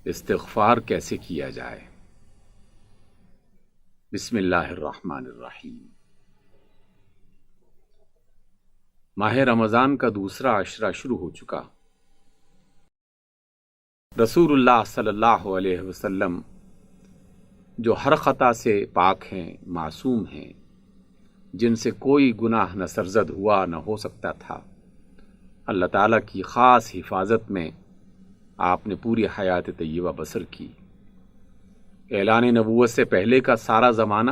استغفار کیسے کیا جائے؟ بسم اللہ الرحمن الرحیم۔ ماہ رمضان کا دوسرا عشرہ شروع ہو چکا۔ رسول اللہ صلی اللہ علیہ وسلم جو ہر خطا سے پاک ہیں، معصوم ہیں، جن سے کوئی گناہ نہ سرزد ہوا نہ ہو سکتا تھا، اللہ تعالیٰ کی خاص حفاظت میں آپ نے پوری حیات طیبہ بسر کی۔ اعلان نبوت سے پہلے کا سارا زمانہ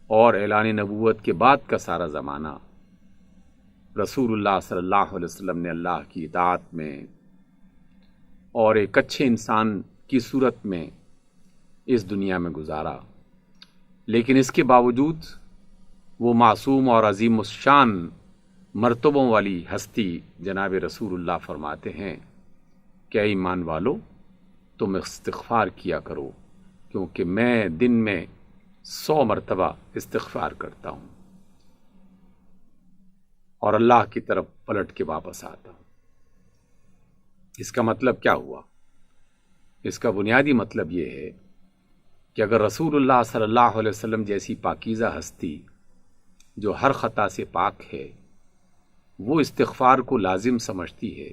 اور اعلان نبوت کے بعد کا سارا زمانہ رسول اللہ صلی اللہ علیہ وسلم نے اللہ کی اطاعت میں اور ایک اچھے انسان کی صورت میں اس دنیا میں گزارا۔ لیکن اس کے باوجود وہ معصوم اور عظیم الشان مرتبوں والی ہستی جناب رسول اللہ فرماتے ہیں کہ اے ایمان والو، تم استغفار کیا کرو، کیونکہ میں دن میں 100 مرتبہ استغفار کرتا ہوں اور اللہ کی طرف پلٹ کے واپس آتا ہوں۔ اس کا مطلب کیا ہوا؟ اس کا بنیادی مطلب یہ ہے کہ اگر رسول اللہ صلی اللہ علیہ وسلم جیسی پاکیزہ ہستی جو ہر خطا سے پاک ہے، وہ استغفار کو لازم سمجھتی ہے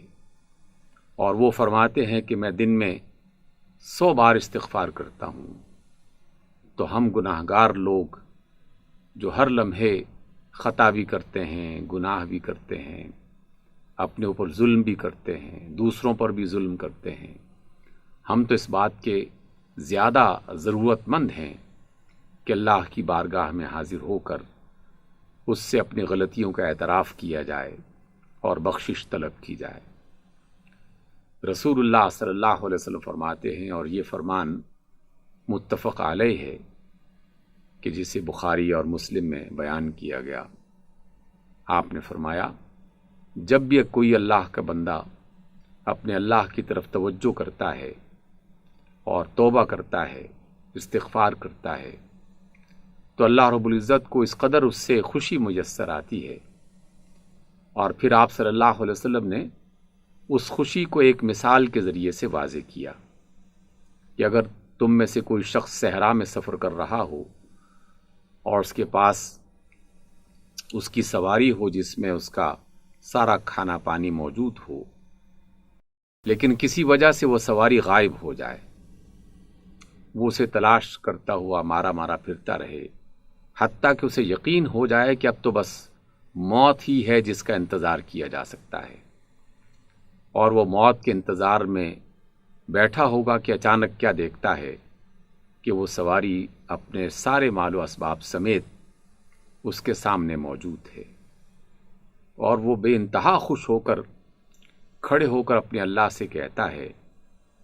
اور وہ فرماتے ہیں کہ میں دن میں 100 بار استغفار کرتا ہوں، تو ہم گناہ گار لوگ جو ہر لمحے خطا بھی کرتے ہیں، گناہ بھی کرتے ہیں، اپنے اوپر ظلم بھی کرتے ہیں، دوسروں پر بھی ظلم کرتے ہیں، ہم تو اس بات کے زیادہ ضرورت مند ہیں کہ اللہ کی بارگاہ میں حاضر ہو کر اس سے اپنی غلطیوں کا اعتراف کیا جائے اور بخشش طلب کی جائے۔ رسول اللہ صلی اللہ علیہ وسلم فرماتے ہیں، اور یہ فرمان متفق علیہ ہے کہ جسے بخاری اور مسلم میں بیان کیا گیا، آپ نے فرمایا جب بھی کوئی اللہ کا بندہ اپنے اللہ کی طرف توجہ کرتا ہے اور توبہ کرتا ہے، استغفار کرتا ہے، تو اللہ رب العزت کو اس قدر اس سے خوشی میسر آتی ہے۔ اور پھر آپ صلی اللہ علیہ وسلم نے اس خوشی کو ایک مثال کے ذریعے سے واضح کیا کہ اگر تم میں سے کوئی شخص صحرا میں سفر کر رہا ہو اور اس کے پاس اس کی سواری ہو جس میں اس کا سارا کھانا پانی موجود ہو، لیکن کسی وجہ سے وہ سواری غائب ہو جائے، وہ اسے تلاش کرتا ہوا مارا مارا پھرتا رہے، حتیٰ کہ اسے یقین ہو جائے کہ اب تو بس موت ہی ہے جس کا انتظار کیا جا سکتا ہے، اور وہ موت کے انتظار میں بیٹھا ہوگا کہ اچانک کیا دیکھتا ہے کہ وہ سواری اپنے سارے مال و اسباب سمیت اس کے سامنے موجود ہے، اور وہ بے انتہا خوش ہو کر کھڑے ہو کر اپنے اللہ سے کہتا ہے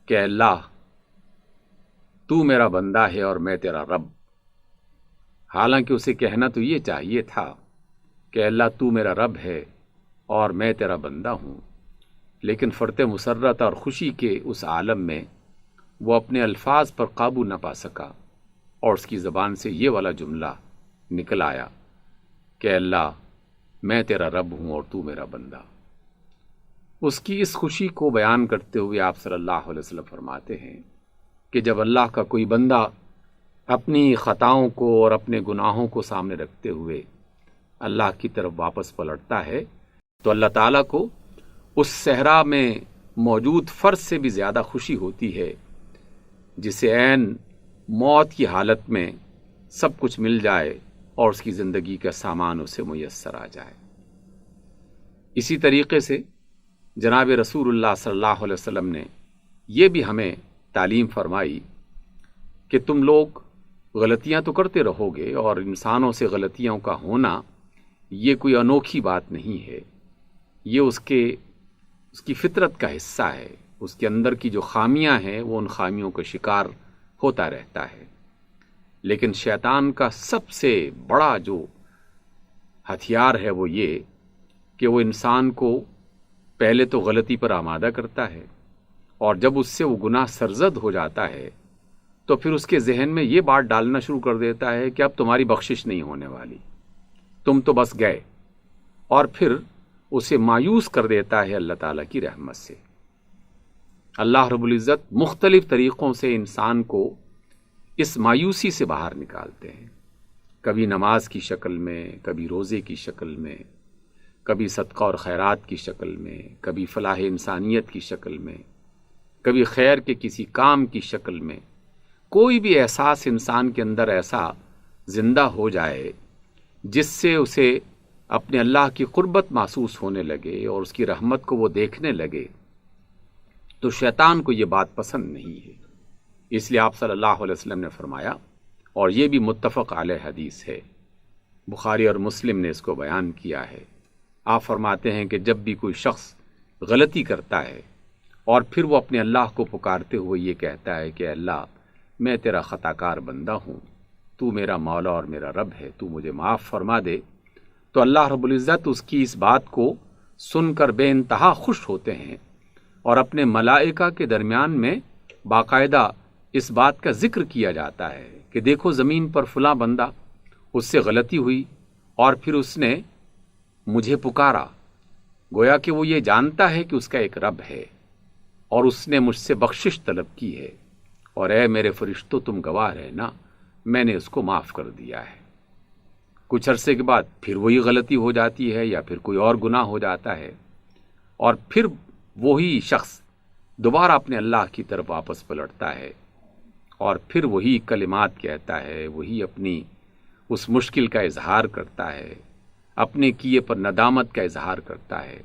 کہ اللہ، تو میرا بندہ ہے اور میں تیرا رب۔ حالانکہ اسے کہنا تو یہ چاہیے تھا کہ اللہ تو میرا رب ہے اور میں تیرا بندہ ہوں، لیکن فرط مسرت اور خوشی کے اس عالم میں وہ اپنے الفاظ پر قابو نہ پا سکا اور اس کی زبان سے یہ والا جملہ نکل آیا کہ اللہ، میں تیرا رب ہوں اور تو میرا بندہ۔ اس کی اس خوشی کو بیان کرتے ہوئے آپ صلی اللہ علیہ وسلم فرماتے ہیں کہ جب اللہ کا کوئی بندہ اپنی خطاؤں کو اور اپنے گناہوں کو سامنے رکھتے ہوئے اللہ کی طرف واپس پلٹتا ہے تو اللہ تعالیٰ کو اس صحرا میں موجود فرد سے بھی زیادہ خوشی ہوتی ہے جسے عین موت کی حالت میں سب کچھ مل جائے اور اس کی زندگی کا سامان اسے میسر آ جائے۔ اسی طریقے سے جناب رسول اللہ صلی اللہ علیہ وسلم نے یہ بھی ہمیں تعلیم فرمائی کہ تم لوگ غلطیاں تو کرتے رہو گے، اور انسانوں سے غلطیوں کا ہونا یہ کوئی انوکھی بات نہیں ہے، یہ اس کی فطرت کا حصہ ہے، اس کے اندر کی جو خامیاں ہیں وہ ان خامیوں کا شکار ہوتا رہتا ہے۔ لیکن شیطان کا سب سے بڑا جو ہتھیار ہے وہ یہ کہ وہ انسان کو پہلے تو غلطی پر آمادہ کرتا ہے، اور جب اس سے وہ گناہ سرزد ہو جاتا ہے تو پھر اس کے ذہن میں یہ بات ڈالنا شروع کر دیتا ہے کہ اب تمہاری بخشش نہیں ہونے والی، تم تو بس گئے، اور پھر اسے مایوس کر دیتا ہے اللہ تعالیٰ کی رحمت سے۔ اللہ رب العزت مختلف طریقوں سے انسان کو اس مایوسی سے باہر نکالتے ہیں، کبھی نماز کی شکل میں، کبھی روزے کی شکل میں، کبھی صدقہ اور خیرات کی شکل میں، کبھی فلاح انسانیت کی شکل میں، کبھی خیر کے کسی کام کی شکل میں۔ کوئی بھی احساس انسان کے اندر ایسا زندہ ہو جائے جس سے اسے اپنے اللہ کی قربت محسوس ہونے لگے اور اس کی رحمت کو وہ دیکھنے لگے، تو شیطان کو یہ بات پسند نہیں ہے۔ اس لیے آپ صلی اللہ علیہ وسلم نے فرمایا، اور یہ بھی متفق علیہ حدیث ہے، بخاری اور مسلم نے اس کو بیان کیا ہے، آپ فرماتے ہیں کہ جب بھی کوئی شخص غلطی کرتا ہے اور پھر وہ اپنے اللہ کو پکارتے ہوئے یہ کہتا ہے کہ اللہ میں تیرا خطا کار بندہ ہوں، تو میرا مولا اور میرا رب ہے، تو مجھے معاف فرما دے، تو اللہ رب العزت اس کی اس بات کو سن کر بے انتہا خوش ہوتے ہیں، اور اپنے ملائکہ کے درمیان میں باقاعدہ اس بات کا ذکر کیا جاتا ہے کہ دیکھو زمین پر فلاں بندہ، اس سے غلطی ہوئی اور پھر اس نے مجھے پکارا، گویا کہ وہ یہ جانتا ہے کہ اس کا ایک رب ہے اور اس نے مجھ سے بخشش طلب کی ہے، اور اے میرے فرشتوں تم گواہ رہنا میں نے اس کو معاف کر دیا ہے۔ کچھ عرصے کے بعد پھر وہی غلطی ہو جاتی ہے یا پھر کوئی اور گناہ ہو جاتا ہے، اور پھر وہی شخص دوبارہ اپنے اللہ کی طرف واپس پلٹتا ہے اور پھر وہی کلمات کہتا ہے، وہی اپنی اس مشکل کا اظہار کرتا ہے، اپنے کیے پر ندامت کا اظہار کرتا ہے،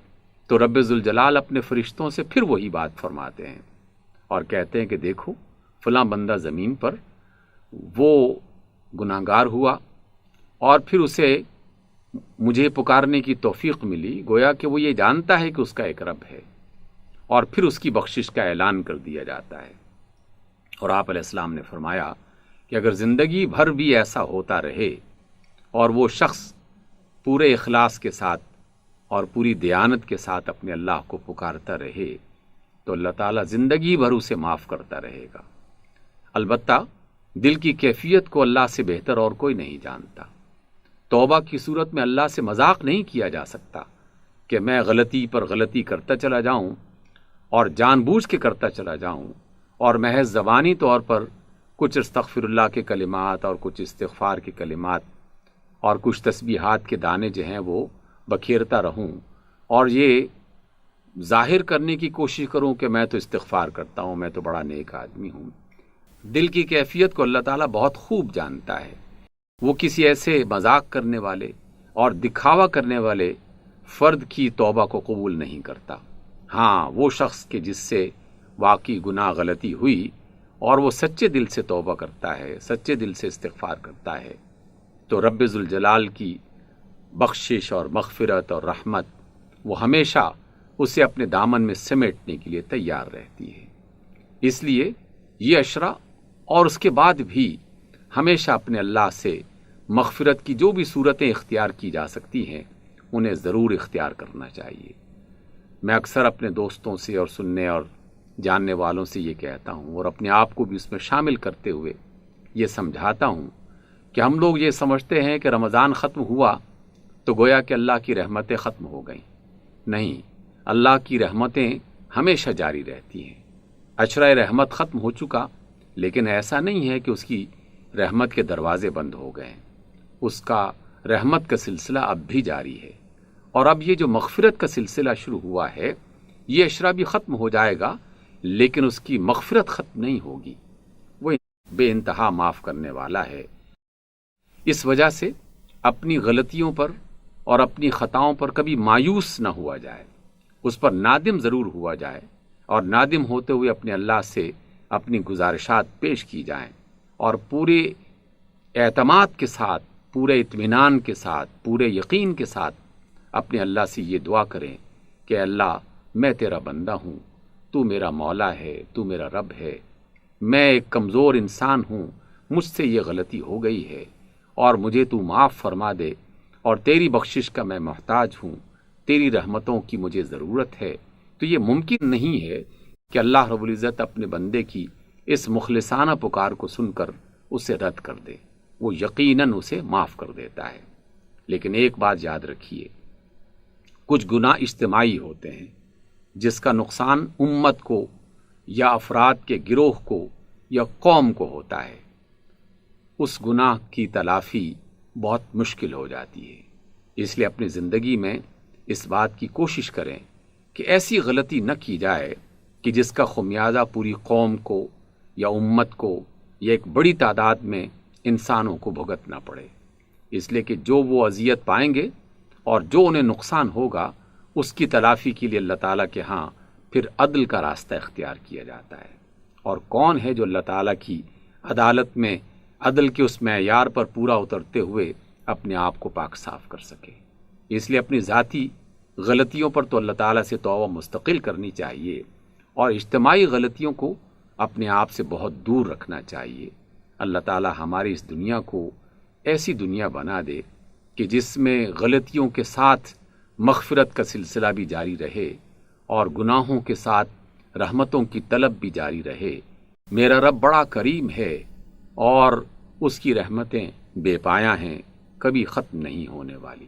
تو رب ذوالجلال اپنے فرشتوں سے پھر وہی بات فرماتے ہیں اور کہتے ہیں کہ دیکھو فلاں بندہ زمین پر وہ گناہگار ہوا اور پھر اسے مجھے پکارنے کی توفیق ملی، گویا کہ وہ یہ جانتا ہے کہ اس کا ایک رب ہے، اور پھر اس کی بخشش کا اعلان کر دیا جاتا ہے۔ اور آپ علیہ السلام نے فرمایا کہ اگر زندگی بھر بھی ایسا ہوتا رہے اور وہ شخص پورے اخلاص کے ساتھ اور پوری دیانت کے ساتھ اپنے اللہ کو پکارتا رہے تو اللہ تعالیٰ زندگی بھر اسے معاف کرتا رہے گا۔ البتہ دل کی کیفیت کو اللہ سے بہتر اور کوئی نہیں جانتا۔ توبہ کی صورت میں اللہ سے مذاق نہیں کیا جا سکتا کہ میں غلطی پر غلطی کرتا چلا جاؤں اور جان بوجھ کے کرتا چلا جاؤں اور محض زبانی طور پر کچھ استغفر اللہ کے کلمات اور کچھ استغفار کے کلمات اور کچھ تسبیحات کے دانے جو ہیں وہ بکھیرتا رہوں اور یہ ظاہر کرنے کی کوشش کروں کہ میں تو استغفار کرتا ہوں، میں تو بڑا نیک آدمی ہوں۔ دل کی کیفیت کو اللہ تعالیٰ بہت خوب جانتا ہے۔ وہ کسی ایسے مذاق کرنے والے اور دکھاوا کرنے والے فرد کی توبہ کو قبول نہیں کرتا۔ ہاں، وہ شخص کہ جس سے واقعی گناہ غلطی ہوئی اور وہ سچے دل سے توبہ کرتا ہے، سچے دل سے استغفار کرتا ہے، تو رب ذوالجلال کی بخشش اور مغفرت اور رحمت وہ ہمیشہ اسے اپنے دامن میں سمیٹنے کے لیے تیار رہتی ہے۔ اس لیے یہ عشرہ اور اس کے بعد بھی ہمیشہ اپنے اللہ سے مغفرت کی جو بھی صورتیں اختیار کی جا سکتی ہیں انہیں ضرور اختیار کرنا چاہیے۔ میں اکثر اپنے دوستوں سے اور سننے اور جاننے والوں سے یہ کہتا ہوں اور اپنے آپ کو بھی اس میں شامل کرتے ہوئے یہ سمجھاتا ہوں کہ ہم لوگ یہ سمجھتے ہیں کہ رمضان ختم ہوا تو گویا کہ اللہ کی رحمتیں ختم ہو گئیں۔ نہیں، اللہ کی رحمتیں ہمیشہ جاری رہتی ہیں۔ عشرہ رحمت ختم ہو چکا، لیکن ایسا نہیں ہے کہ اس کی رحمت کے دروازے بند ہو گئے، اس کا رحمت کا سلسلہ اب بھی جاری ہے، اور اب یہ جو مغفرت کا سلسلہ شروع ہوا ہے یہ عشرہ بھی ختم ہو جائے گا، لیکن اس کی مغفرت ختم نہیں ہوگی، وہ بے انتہا معاف کرنے والا ہے۔ اس وجہ سے اپنی غلطیوں پر اور اپنی خطاؤں پر کبھی مایوس نہ ہوا جائے، اس پر نادم ضرور ہوا جائے، اور نادم ہوتے ہوئے اپنے اللہ سے اپنی گزارشات پیش کی جائیں، اور پورے اعتماد کے ساتھ، پورے اطمینان کے ساتھ، پورے یقین کے ساتھ اپنے اللہ سے یہ دعا کریں کہ اللہ میں تیرا بندہ ہوں، تو میرا مولا ہے، تو میرا رب ہے، میں ایک کمزور انسان ہوں، مجھ سے یہ غلطی ہو گئی ہے اور مجھے تو معاف فرما دے، اور تیری بخشش کا میں محتاج ہوں، تیری رحمتوں کی مجھے ضرورت ہے۔ تو یہ ممکن نہیں ہے کہ اللہ رب العزت اپنے بندے کی اس مخلصانہ پکار کو سن کر اسے رد کر دے، وہ یقیناً اسے معاف کر دیتا ہے۔ لیکن ایک بات یاد رکھیے، کچھ گناہ اجتماعی ہوتے ہیں جس کا نقصان امت کو یا افراد کے گروہ کو یا قوم کو ہوتا ہے، اس گناہ کی تلافی بہت مشکل ہو جاتی ہے۔ اس لیے اپنی زندگی میں اس بات کی کوشش کریں کہ ایسی غلطی نہ کی جائے کہ جس کا خمیازہ پوری قوم کو یا امت کو یا ایک بڑی تعداد میں انسانوں کو بھگتنا پڑے، اس لیے کہ جو وہ اذیت پائیں گے اور جو انہیں نقصان ہوگا اس کی تلافی کے لیے اللہ تعالیٰ کے ہاں پھر عدل کا راستہ اختیار کیا جاتا ہے۔ اور کون ہے جو اللہ تعالیٰ کی عدالت میں عدل کے اس معیار پر پورا اترتے ہوئے اپنے آپ کو پاک صاف کر سکے؟ اس لیے اپنی ذاتی غلطیوں پر تو اللہ تعالیٰ سے توبہ مستقل کرنی چاہیے، اور اجتماعی غلطیوں کو اپنے آپ سے بہت دور رکھنا چاہیے۔ اللہ تعالیٰ ہماری اس دنیا کو ایسی دنیا بنا دے کہ جس میں غلطیوں کے ساتھ مغفرت کا سلسلہ بھی جاری رہے اور گناہوں کے ساتھ رحمتوں کی طلب بھی جاری رہے۔ میرا رب بڑا کریم ہے اور اس کی رحمتیں بے پایاں ہیں، کبھی ختم نہیں ہونے والی۔